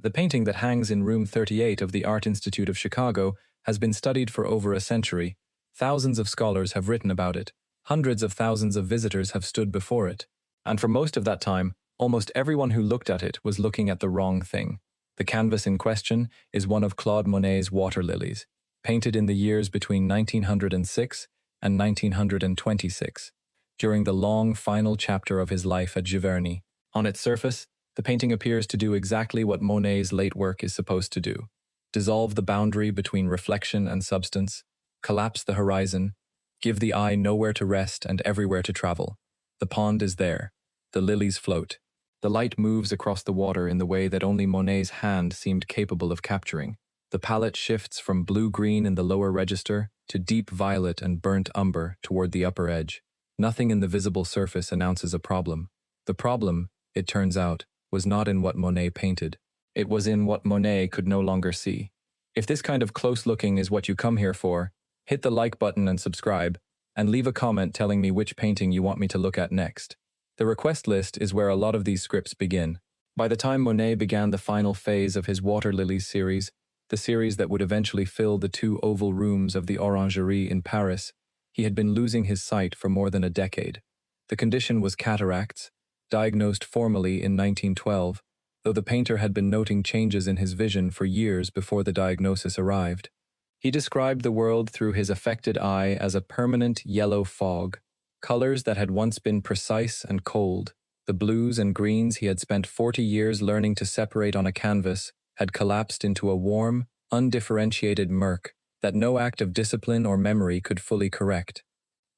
The painting that hangs in room 38 of the Art Institute of Chicago has been studied for over a century. Thousands of scholars have written about it. Hundreds of thousands of visitors have stood before it. And for most of that time, almost everyone who looked at it was looking at the wrong thing. The canvas in question is one of Claude Monet's Water Lilies, painted in the years between 1906 and 1926, during the long final chapter of his life at Giverny. On its surface, the painting appears to do exactly what Monet's late work is supposed to do: dissolve the boundary between reflection and substance, collapse the horizon, give the eye nowhere to rest and everywhere to travel. The pond is there. The lilies float. The light moves across the water in the way that only Monet's hand seemed capable of capturing. The palette shifts from blue-green in the lower register to deep violet and burnt umber toward the upper edge. Nothing in the visible surface announces a problem. The problem, it turns out, was not in what Monet painted. It was in what Monet could no longer see. If this kind of close looking is what you come here for, hit the like button and subscribe, and leave a comment telling me which painting you want me to look at next. The request list is where a lot of these scripts begin. By the time Monet began the final phase of his Water Lilies series, the series that would eventually fill the 2 oval rooms of the Orangerie in Paris, he had been losing his sight for more than a decade. The condition was cataracts, diagnosed formally in 1912, though the painter had been noting changes in his vision for years before the diagnosis arrived. He described the world through his affected eye as a permanent yellow fog. Colors that had once been precise and cold, the blues and greens he had spent 40 years learning to separate on a canvas, had collapsed into a warm, undifferentiated murk that no act of discipline or memory could fully correct.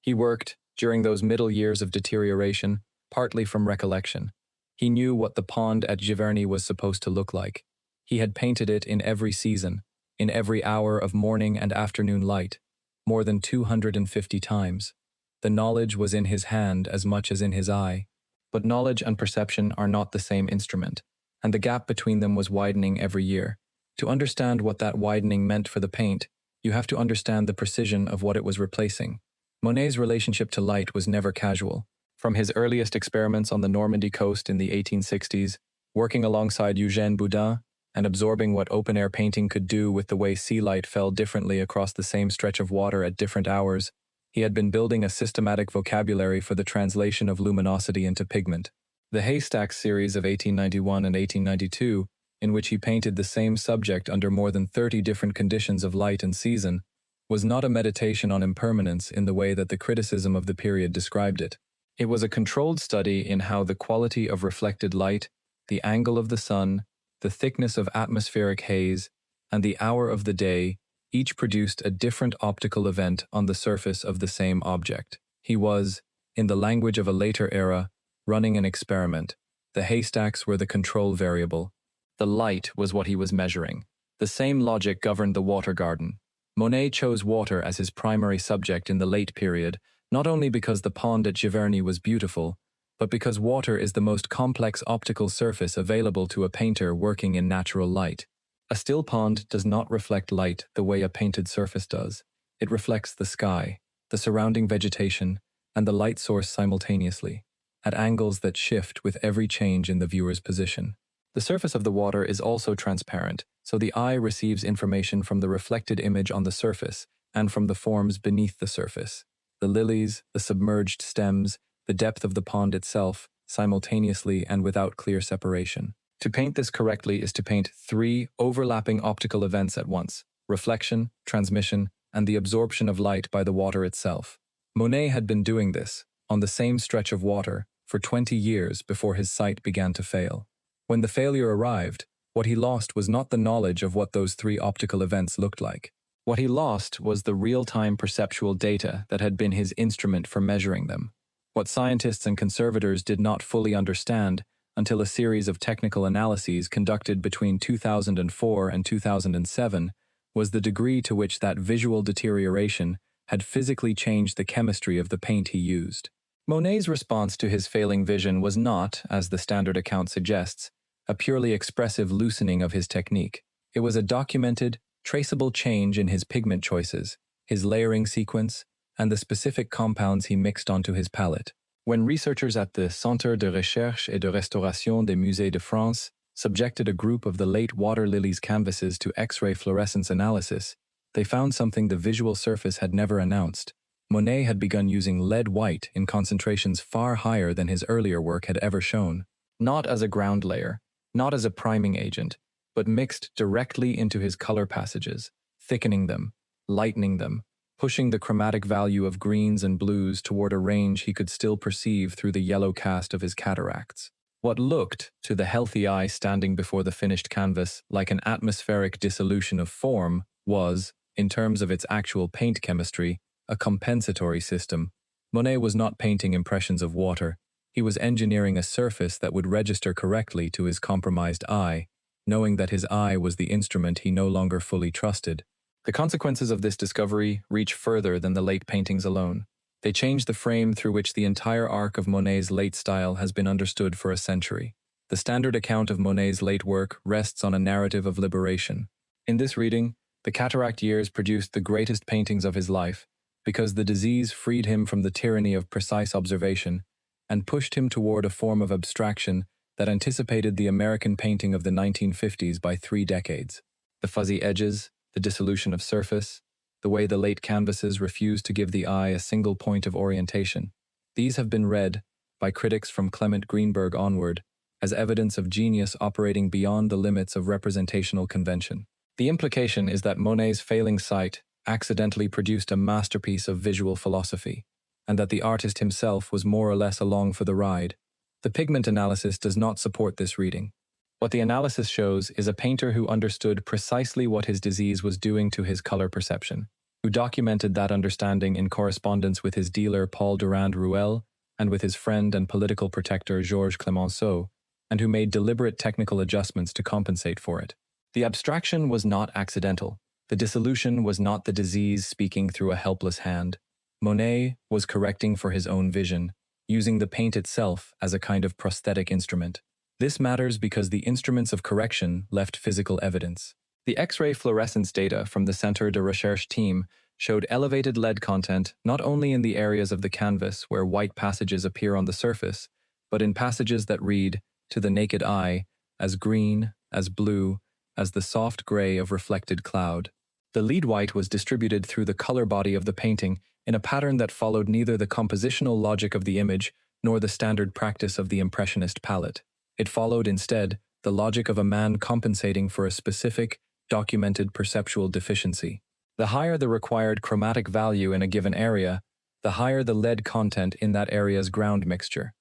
He worked, during those middle years of deterioration, partly from recollection. He knew what the pond at Giverny was supposed to look like. He had painted it in every season, in every hour of morning and afternoon light, more than 250 times. The knowledge was in his hand as much as in his eye. But knowledge and perception are not the same instrument, and the gap between them was widening every year. To understand what that widening meant for the paint, you have to understand the precision of what it was replacing. Monet's relationship to light was never casual. From his earliest experiments on the Normandy coast in the 1860s, working alongside Eugène Boudin, and absorbing what open-air painting could do with the way sea light fell differently across the same stretch of water at different hours, he had been building a systematic vocabulary for the translation of luminosity into pigment. The Haystacks series of 1891 and 1892, in which he painted the same subject under more than 30 different conditions of light and season, was not a meditation on impermanence in the way that the criticism of the period described it. It was a controlled study in how the quality of reflected light, the angle of the sun, the thickness of atmospheric haze, and the hour of the day each produced a different optical event on the surface of the same object. He was, in the language of a later era, running an experiment. The haystacks were the control variable. The light was what he was measuring. The same logic governed the water garden. Monet chose water as his primary subject in the late period, not only because the pond at Giverny was beautiful, but because water is the most complex optical surface available to a painter working in natural light. A still pond does not reflect light the way a painted surface does. It reflects the sky, the surrounding vegetation, and the light source simultaneously, at angles that shift with every change in the viewer's position. The surface of the water is also transparent, so the eye receives information from the reflected image on the surface and from the forms beneath the surface. The lilies, the submerged stems, the depth of the pond itself, simultaneously and without clear separation. To paint this correctly is to paint 3 overlapping optical events at once: reflection, transmission, and the absorption of light by the water itself. Monet had been doing this, on the same stretch of water, for 20 years before his sight began to fail. When the failure arrived, what he lost was not the knowledge of what those 3 optical events looked like. What he lost was the real-time perceptual data that had been his instrument for measuring them. What scientists and conservators did not fully understand until a series of technical analyses conducted between 2004 and 2007 was the degree to which that visual deterioration had physically changed the chemistry of the paint he used. Monet's response to his failing vision was not, as the standard account suggests, a purely expressive loosening of his technique. It was a documented, traceable change in his pigment choices, his layering sequence, and the specific compounds he mixed onto his palette. When researchers at the Centre de Recherche et de Restauration des Musées de France subjected a group of the late water lilies canvases to X-ray fluorescence analysis, they found something the visual surface had never announced. Monet had begun using lead white in concentrations far higher than his earlier work had ever shown, not as a ground layer, not as a priming agent, but mixed directly into his color passages, thickening them, lightening them, pushing the chromatic value of greens and blues toward a range he could still perceive through the yellow cast of his cataracts. What looked, to the healthy eye standing before the finished canvas, like an atmospheric dissolution of form was, in terms of its actual paint chemistry, a compensatory system. Monet was not painting impressions of water. He was engineering a surface that would register correctly to his compromised eye, knowing that his eye was the instrument he no longer fully trusted. The consequences of this discovery reach further than the late paintings alone. They change the frame through which the entire arc of Monet's late style has been understood for a century. The standard account of Monet's late work rests on a narrative of liberation. In this reading, the cataract years produced the greatest paintings of his life, because the disease freed him from the tyranny of precise observation and pushed him toward a form of abstraction that anticipated the American painting of the 1950s by 3 decades. The fuzzy edges, the dissolution of surface, the way the late canvases refused to give the eye a single point of orientation. These have been read, by critics from Clement Greenberg onward, as evidence of genius operating beyond the limits of representational convention. The implication is that Monet's failing sight accidentally produced a masterpiece of visual philosophy, and that the artist himself was more or less along for the ride. The pigment analysis does not support this reading. What the analysis shows is a painter who understood precisely what his disease was doing to his color perception, who documented that understanding in correspondence with his dealer Paul Durand-Ruel and with his friend and political protector Georges Clemenceau, and who made deliberate technical adjustments to compensate for it. The abstraction was not accidental. The dissolution was not the disease speaking through a helpless hand. Monet was correcting for his own vision, using the paint itself as a kind of prosthetic instrument. This matters because the instruments of correction left physical evidence. The X-ray fluorescence data from the Centre de Recherche team showed elevated lead content not only in the areas of the canvas where white passages appear on the surface, but in passages that read, to the naked eye, as green, as blue, as the soft gray of reflected cloud. The lead white was distributed through the color body of the painting in a pattern that followed neither the compositional logic of the image nor the standard practice of the Impressionist palette. It followed, instead, the logic of a man compensating for a specific, documented perceptual deficiency. The higher the required chromatic value in a given area, the higher the lead content in that area's ground mixture.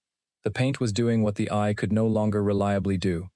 The paint was doing what the eye could no longer reliably do.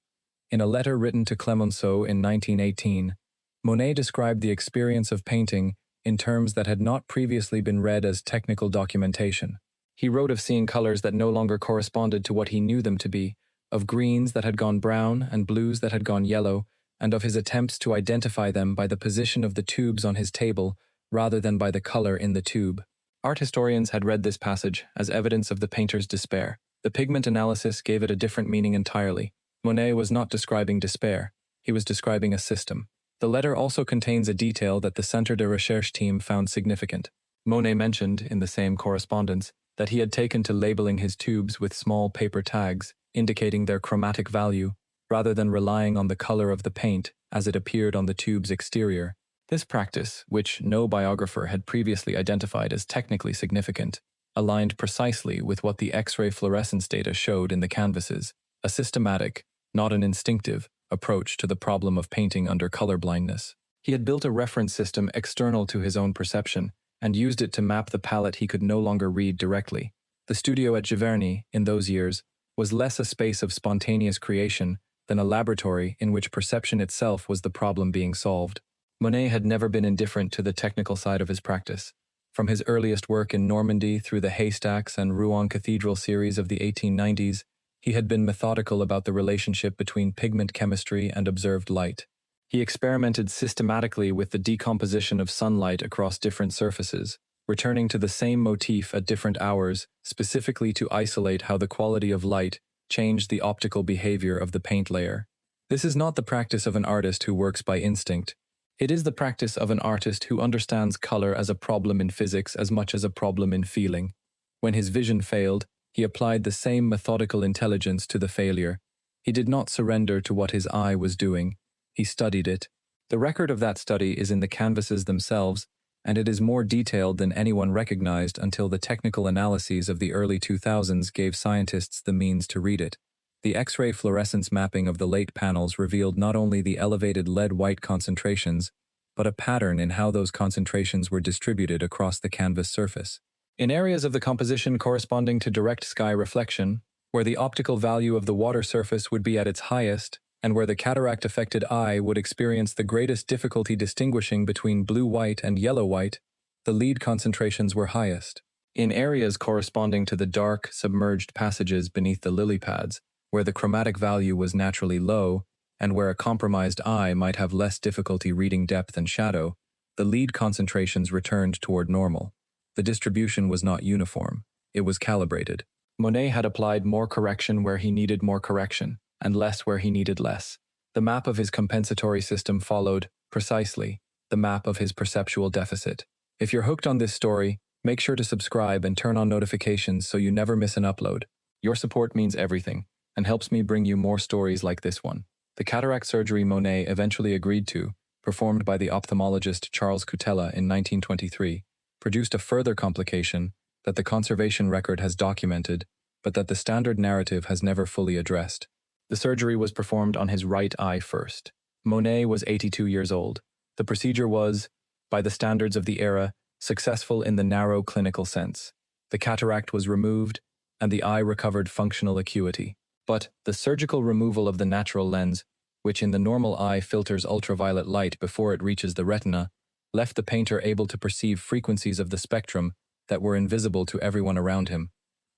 In a letter written to Clemenceau in 1918, Monet described the experience of painting in terms that had not previously been read as technical documentation. He wrote of seeing colors that no longer corresponded to what he knew them to be, of greens that had gone brown and blues that had gone yellow, and of his attempts to identify them by the position of the tubes on his table rather than by the color in the tube. Art historians had read this passage as evidence of the painter's despair. The pigment analysis gave it a different meaning entirely. Monet was not describing despair. He was describing a system. The letter also contains a detail that the Centre de Recherche team found significant. Monet mentioned, in the same correspondence, that he had taken to labeling his tubes with small paper tags, indicating their chromatic value, rather than relying on the color of the paint as it appeared on the tube's exterior. This practice, which no biographer had previously identified as technically significant, aligned precisely with what the X-ray fluorescence data showed in the canvases, a systematic, not an instinctive, approach to the problem of painting under color blindness. He had built a reference system external to his own perception and used it to map the palette he could no longer read directly. The studio at Giverny, in those years, was less a space of spontaneous creation than a laboratory in which perception itself was the problem being solved. Monet had never been indifferent to the technical side of his practice. From his earliest work in Normandy through the Haystacks and Rouen Cathedral series of the 1890s, he had been methodical about the relationship between pigment chemistry and observed light. He experimented systematically with the decomposition of sunlight across different surfaces, returning to the same motif at different hours, specifically to isolate how the quality of light changed the optical behavior of the paint layer. This is not the practice of an artist who works by instinct. It is the practice of an artist who understands color as a problem in physics as much as a problem in feeling. When his vision failed, he applied the same methodical intelligence to the failure, He did not surrender to what his eye was doing. He studied it. The record of that study is in the canvases themselves, and it is more detailed than anyone recognized until the technical analyses of the early 2000s gave scientists the means to read it. The X-ray fluorescence mapping of the late panels revealed not only the elevated lead-white concentrations, but a pattern in how those concentrations were distributed across the canvas surface. In areas of the composition corresponding to direct sky reflection, where the optical value of the water surface would be at its highest, and where the cataract-affected eye would experience the greatest difficulty distinguishing between blue-white and yellow-white, the lead concentrations were highest. In areas corresponding to the dark, submerged passages beneath the lily pads, where the chromatic value was naturally low, and where a compromised eye might have less difficulty reading depth and shadow, the lead concentrations returned toward normal. The distribution was not uniform. It was calibrated. Monet had applied more correction where he needed more correction, and less where he needed less. The map of his compensatory system followed, precisely, the map of his perceptual deficit. If you're hooked on this story, make sure to subscribe and turn on notifications so you never miss an upload. Your support means everything, and helps me bring you more stories like this one. The cataract surgery Monet eventually agreed to, performed by the ophthalmologist Charles Coutella in 1923, produced a further complication that the conservation record has documented, but that the standard narrative has never fully addressed. The surgery was performed on his right eye first. Monet was 82 years old. The procedure was, by the standards of the era, successful in the narrow clinical sense. The cataract was removed, and the eye recovered functional acuity. But the surgical removal of the natural lens, which in the normal eye filters ultraviolet light before it reaches the retina, left the painter able to perceive frequencies of the spectrum that were invisible to everyone around him.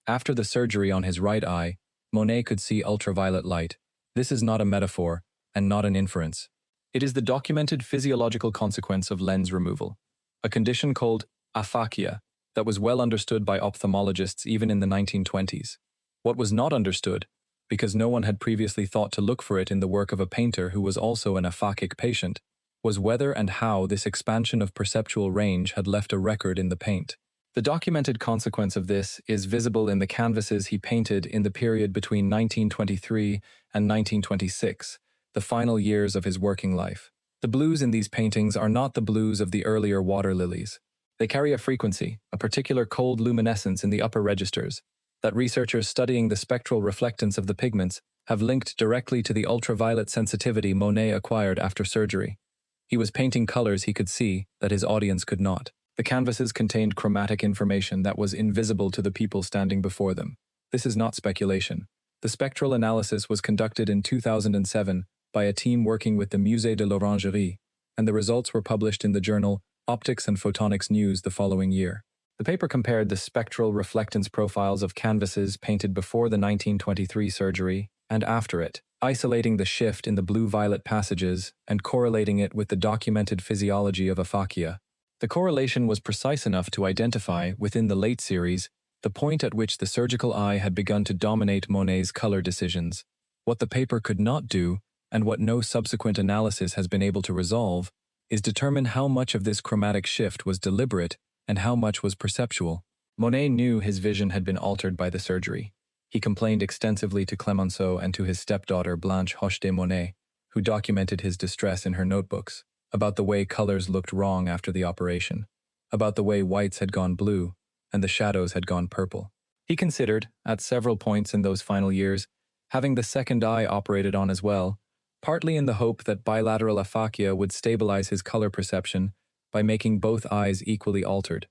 After the surgery on his right eye, Monet could see ultraviolet light. This is not a metaphor, and not an inference. It is the documented physiological consequence of lens removal, a condition called aphakia that was well understood by ophthalmologists even in the 1920s. What was not understood, because no one had previously thought to look for it in the work of a painter who was also an aphakic patient, was whether and how this expansion of perceptual range had left a record in the paint. The documented consequence of this is visible in the canvases he painted in the period between 1923 and 1926, the final years of his working life. The blues in these paintings are not the blues of the earlier water lilies. They carry a frequency, a particular cold luminescence in the upper registers, that researchers studying the spectral reflectance of the pigments have linked directly to the ultraviolet sensitivity Monet acquired after surgery. He was painting colors he could see that his audience could not. The canvases contained chromatic information that was invisible to the people standing before them. This is not speculation. The spectral analysis was conducted in 2007 by a team working with the Musée de l'Orangerie, and the results were published in the journal Optics and Photonics News the following year. The paper compared the spectral reflectance profiles of canvases painted before the 1923 surgery and after it, isolating the shift in the blue-violet passages and correlating it with the documented physiology of aphakia. The correlation was precise enough to identify, within the late series, the point at which the surgical eye had begun to dominate Monet's color decisions. What the paper could not do, and what no subsequent analysis has been able to resolve, is determine how much of this chromatic shift was deliberate and how much was perceptual. Monet knew his vision had been altered by the surgery. He complained extensively to Clemenceau and to his stepdaughter Blanche Hoche de Monet, who documented his distress in her notebooks, about the way colors looked wrong after the operation, about the way whites had gone blue and the shadows had gone purple. He considered, at several points in those final years, having the second eye operated on as well, partly in the hope that bilateral aphakia would stabilize his color perception by making both eyes equally altered.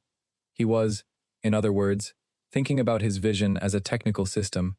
He was, in other words, thinking about his vision as a technical system,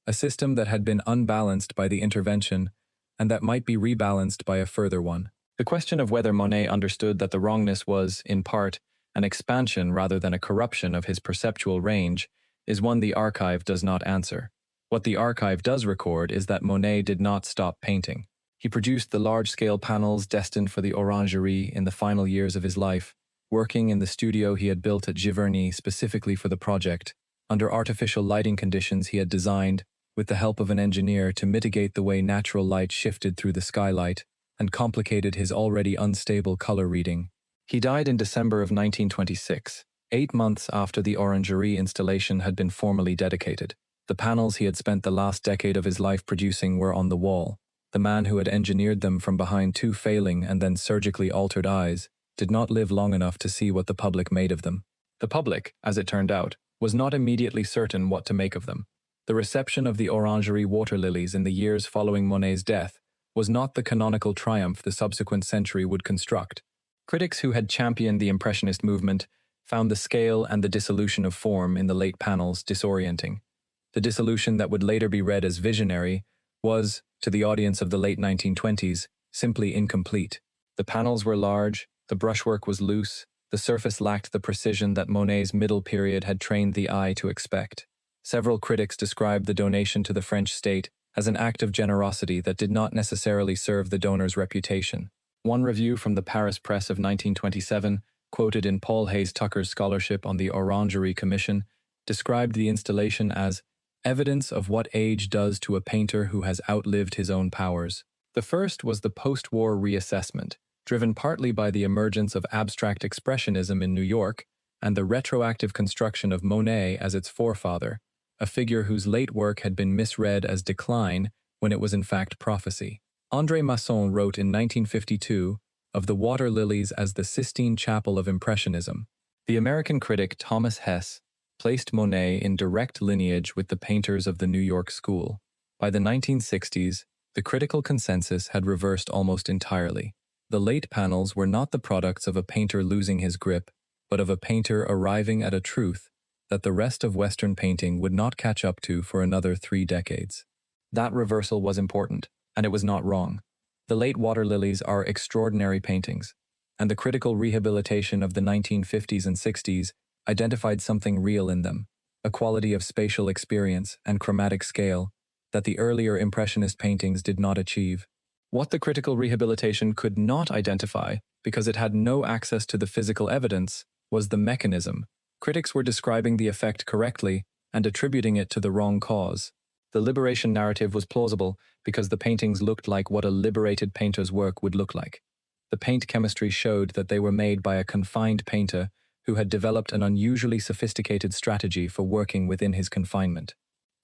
a system that had been unbalanced by the intervention and that might be rebalanced by a further one. The question of whether Monet understood that the wrongness was, in part, an expansion rather than a corruption of his perceptual range is one the archive does not answer. What the archive does record is that Monet did not stop painting. He produced the large-scale panels destined for the Orangerie in the final years of his life, working in the studio he had built at Giverny specifically for the project, under artificial lighting conditions he had designed, with the help of an engineer to mitigate the way natural light shifted through the skylight and complicated his already unstable color reading. He died in December of 1926, 8 months after the Orangerie installation had been formally dedicated. The panels he had spent the last decade of his life producing were on the wall. The man who had engineered them from behind two failing and then surgically altered eyes did not live long enough to see what the public made of them. The public, as it turned out, was not immediately certain what to make of them. The reception of the Orangerie water lilies in the years following Monet's death was not the canonical triumph the subsequent century would construct. Critics who had championed the Impressionist movement found the scale and the dissolution of form in the late panels disorienting. The dissolution that would later be read as visionary was, to the audience of the late 1920s, simply incomplete. The panels were large, the brushwork was loose, the surface lacked the precision that Monet's middle period had trained the eye to expect. Several critics described the donation to the French state as an act of generosity that did not necessarily serve the donor's reputation. One review from the Paris Press of 1927, quoted in Paul Hayes Tucker's scholarship on the Orangerie Commission, described the installation as evidence of what age does to a painter who has outlived his own powers. The first was the post-war reassessment, driven partly by the emergence of abstract expressionism in New York and the retroactive construction of Monet as its forefather, a figure whose late work had been misread as decline when it was in fact prophecy. André Masson wrote in 1952 of the water lilies as the Sistine Chapel of Impressionism. The American critic Thomas Hess placed Monet in direct lineage with the painters of the New York school. By the 1960s, the critical consensus had reversed almost entirely. The late panels were not the products of a painter losing his grip, but of a painter arriving at a truth that the rest of Western painting would not catch up to for another 3 decades. That reversal was important, and it was not wrong. The late water lilies are extraordinary paintings, and the critical rehabilitation of the 1950s and 60s identified something real in them, a quality of spatial experience and chromatic scale that the earlier Impressionist paintings did not achieve. What the critical rehabilitation could not identify, because it had no access to the physical evidence, was the mechanism. Critics were describing the effect correctly and attributing it to the wrong cause. The liberation narrative was plausible because the paintings looked like what a liberated painter's work would look like. The paint chemistry showed that they were made by a confined painter who had developed an unusually sophisticated strategy for working within his confinement.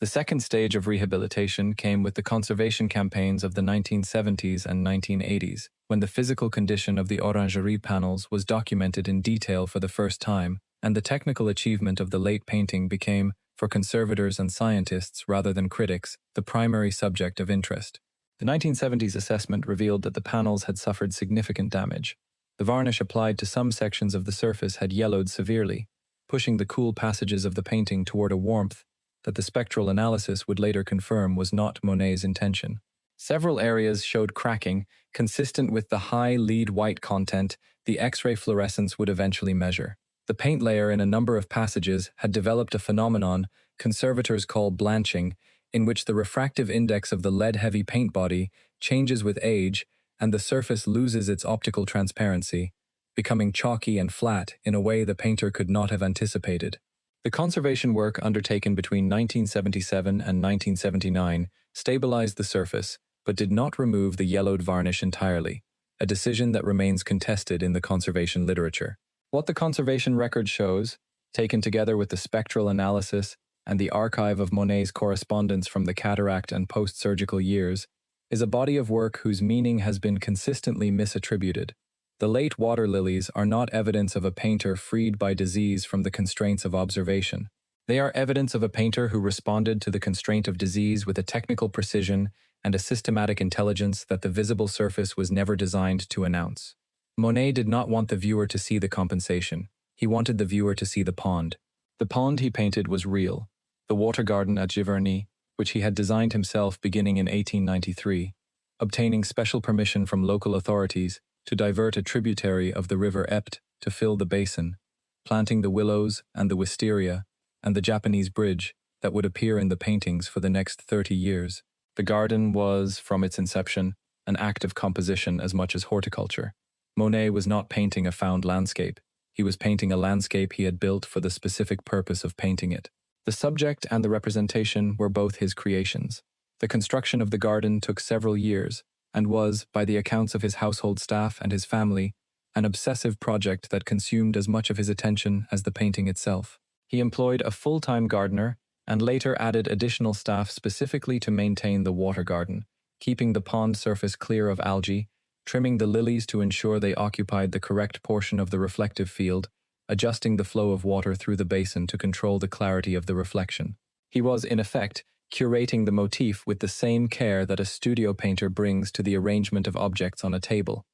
The second stage of rehabilitation came with the conservation campaigns of the 1970s and 1980s, when the physical condition of the Orangerie panels was documented in detail for the first time, and the technical achievement of the late painting became, for conservators and scientists rather than critics, the primary subject of interest. The 1970s assessment revealed that the panels had suffered significant damage. The varnish applied to some sections of the surface had yellowed severely, pushing the cool passages of the painting toward a warmth that the spectral analysis would later confirm was not Monet's intention. Several areas showed cracking, consistent with the high lead white content the X-ray fluorescence would eventually measure. The paint layer in a number of passages had developed a phenomenon conservators call blanching, in which the refractive index of the lead-heavy paint body changes with age and the surface loses its optical transparency, becoming chalky and flat in a way the painter could not have anticipated. The conservation work undertaken between 1977 and 1979 stabilized the surface, but did not remove the yellowed varnish entirely, a decision that remains contested in the conservation literature. What the conservation record shows, taken together with the spectral analysis and the archive of Monet's correspondence from the cataract and post-surgical years, is a body of work whose meaning has been consistently misattributed. The late water lilies are not evidence of a painter freed by disease from the constraints of observation. They are evidence of a painter who responded to the constraint of disease with a technical precision and a systematic intelligence that the visible surface was never designed to announce. Monet did not want the viewer to see the compensation. He wanted the viewer to see the pond. The pond he painted was real. The water garden at Giverny, which he had designed himself beginning in 1893, obtaining special permission from local authorities to divert a tributary of the river Epte to fill the basin, planting the willows and the wisteria and the Japanese bridge that would appear in the paintings for the next 30 years. The garden was, from its inception, an act of composition as much as horticulture. Monet was not painting a found landscape. He was painting a landscape he had built for the specific purpose of painting it. The subject and the representation were both his creations. The construction of the garden took several years, and was, by the accounts of his household staff and his family, an obsessive project that consumed as much of his attention as the painting itself. He employed a full-time gardener and later added additional staff specifically to maintain the water garden, keeping the pond surface clear of algae, trimming the lilies to ensure they occupied the correct portion of the reflective field, adjusting the flow of water through the basin to control the clarity of the reflection. He was, in effect, curating the motif with the same care that a studio painter brings to the arrangement of objects on a table.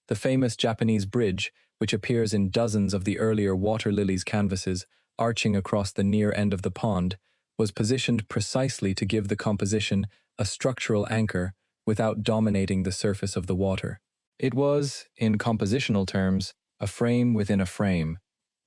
The famous Japanese bridge, which appears in dozens of the earlier water lilies canvases arching across the near end of the pond, was positioned precisely to give the composition a structural anchor without dominating the surface of the water. It was, in compositional terms, a frame within a frame,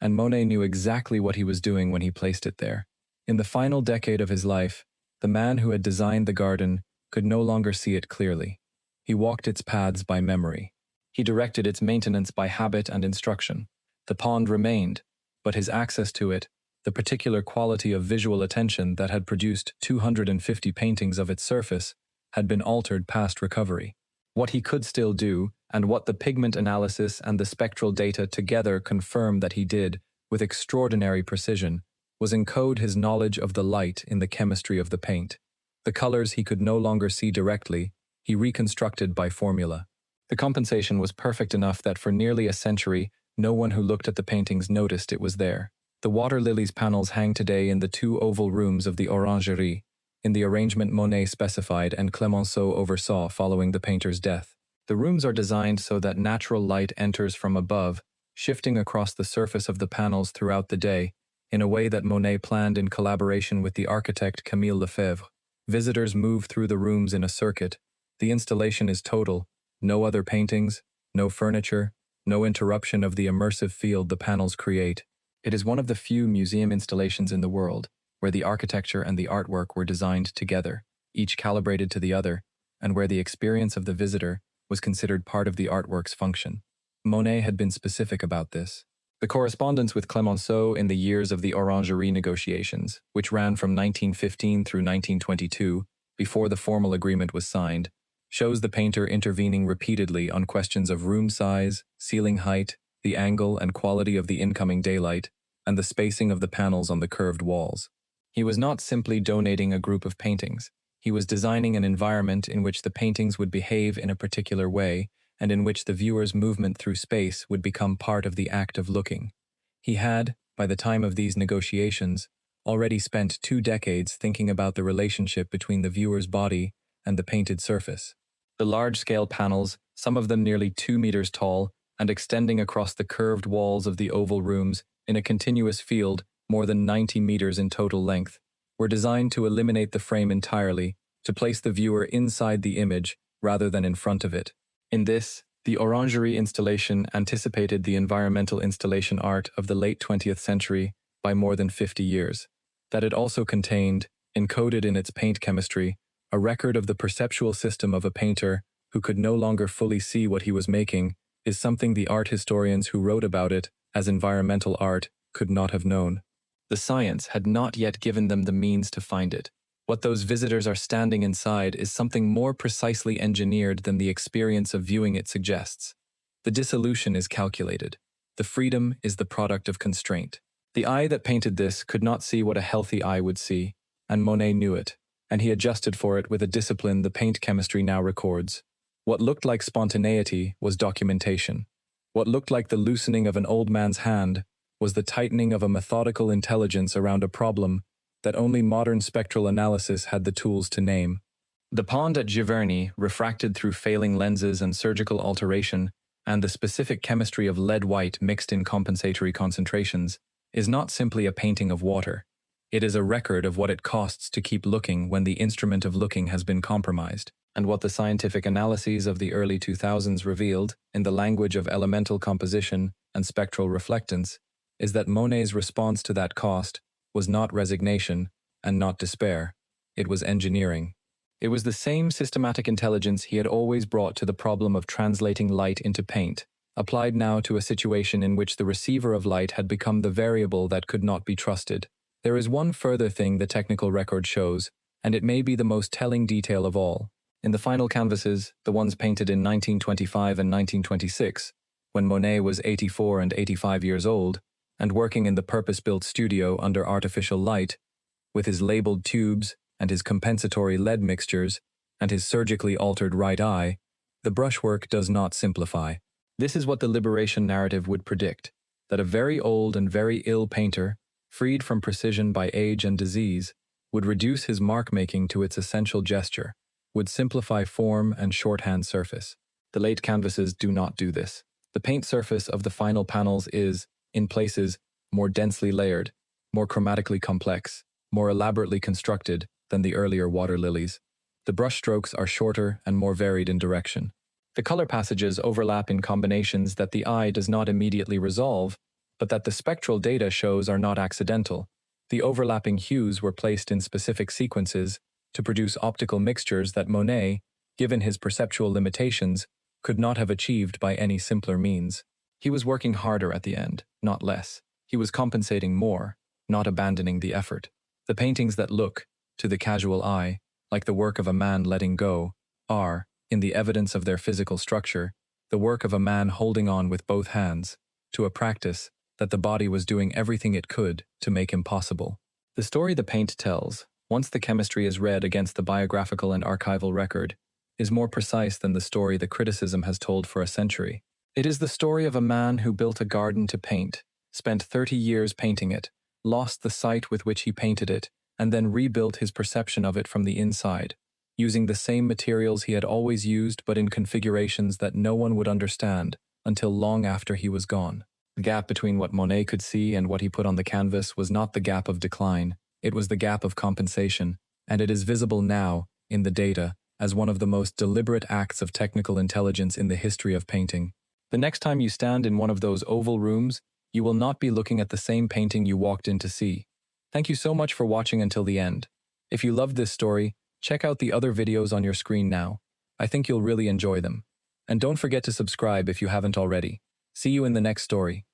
and Monet knew exactly what he was doing when he placed it there. In the final decade of his life, the man who had designed the garden could no longer see it clearly. He walked its paths by memory. He directed its maintenance by habit and instruction. The pond remained, but his access to it, the particular quality of visual attention that had produced 250 paintings of its surface, had been altered past recovery. What he could still do, and what the pigment analysis and the spectral data together confirm that he did, with extraordinary precision, was encode his knowledge of the light in the chemistry of the paint. The colors he could no longer see directly, he reconstructed by formula. The compensation was perfect enough that for nearly a century, no one who looked at the paintings noticed it was there. The water lilies panels hang today in the two oval rooms of the Orangerie, in the arrangement Monet specified and Clemenceau oversaw following the painter's death. The rooms are designed so that natural light enters from above, shifting across the surface of the panels throughout the day, in a way that Monet planned in collaboration with the architect Camille Lefebvre. Visitors move through the rooms in a circuit. The installation is total. No other paintings, no furniture, no interruption of the immersive field the panels create. It is one of the few museum installations in the world where the architecture and the artwork were designed together, each calibrated to the other, and where the experience of the visitor was considered part of the artwork's function. Monet had been specific about this. The correspondence with Clemenceau in the years of the Orangerie negotiations, which ran from 1915 through 1922, before the formal agreement was signed, shows the painter intervening repeatedly on questions of room size, ceiling height, the angle and quality of the incoming daylight, and the spacing of the panels on the curved walls. He was not simply donating a group of paintings. He was designing an environment in which the paintings would behave in a particular way, and in which the viewer's movement through space would become part of the act of looking. He had, by the time of these negotiations, already spent 2 decades thinking about the relationship between the viewer's body and the painted surface. The large-scale panels, some of them nearly 2 meters tall, and extending across the curved walls of the oval rooms in a continuous field more than 90 meters in total length, were designed to eliminate the frame entirely, to place the viewer inside the image rather than in front of it. In this, the Orangerie installation anticipated the environmental installation art of the late 20th century by more than 50 years. That it also contained, encoded in its paint chemistry, a record of the perceptual system of a painter who could no longer fully see what he was making, is something the art historians who wrote about it as environmental art could not have known. The science had not yet given them the means to find it. What those visitors are standing inside is something more precisely engineered than the experience of viewing it suggests. The dissolution is calculated. The freedom is the product of constraint. The eye that painted this could not see what a healthy eye would see, and Monet knew it, and he adjusted for it with a discipline the paint chemistry now records. What looked like spontaneity was documentation. What looked like the loosening of an old man's hand was the tightening of a methodical intelligence around a problem that only modern spectral analysis had the tools to name. The pond at Giverny, refracted through failing lenses and surgical alteration, and the specific chemistry of lead white mixed in compensatory concentrations, is not simply a painting of water. It is a record of what it costs to keep looking when the instrument of looking has been compromised, and what the scientific analyses of the early 2000s revealed, in the language of elemental composition and spectral reflectance, is that Monet's response to that cost was not resignation and not despair. It was engineering. It was the same systematic intelligence he had always brought to the problem of translating light into paint, applied now to a situation in which the receiver of light had become the variable that could not be trusted. There is one further thing the technical record shows, and it may be the most telling detail of all. In the final canvases, the ones painted in 1925 and 1926, when Monet was 84 and 85 years old, and working in the purpose-built studio under artificial light, with his labeled tubes and his compensatory lead mixtures and his surgically altered right eye, the brushwork does not simplify. This is what the liberation narrative would predict, that a very old and very ill painter, freed from precision by age and disease, would reduce his mark-making to its essential gesture, would simplify form and shorthand surface. The late canvases do not do this. The paint surface of the final panels is, in places, more densely layered, more chromatically complex, more elaborately constructed than the earlier water lilies. The brushstrokes are shorter and more varied in direction. The color passages overlap in combinations that the eye does not immediately resolve, but that the spectral data shows are not accidental. The overlapping hues were placed in specific sequences to produce optical mixtures that Monet, given his perceptual limitations, could not have achieved by any simpler means. He was working harder at the end, not less. He was compensating more, not abandoning the effort. The paintings that look, to the casual eye, like the work of a man letting go, are, in the evidence of their physical structure, the work of a man holding on with both hands to a practice that the body was doing everything it could to make impossible. The story the paint tells, once the chemistry is read against the biographical and archival record, is more precise than the story the criticism has told for a century. It is the story of a man who built a garden to paint, spent 30 years painting it, lost the sight with which he painted it, and then rebuilt his perception of it from the inside, using the same materials he had always used but in configurations that no one would understand until long after he was gone. The gap between what Monet could see and what he put on the canvas was not the gap of decline, it was the gap of compensation, and it is visible now, in the data, as one of the most deliberate acts of technical intelligence in the history of painting. The next time you stand in one of those oval rooms, you will not be looking at the same painting you walked in to see. Thank you so much for watching until the end. If you loved this story, check out the other videos on your screen now. I think you'll really enjoy them. And don't forget to subscribe if you haven't already. See you in the next story.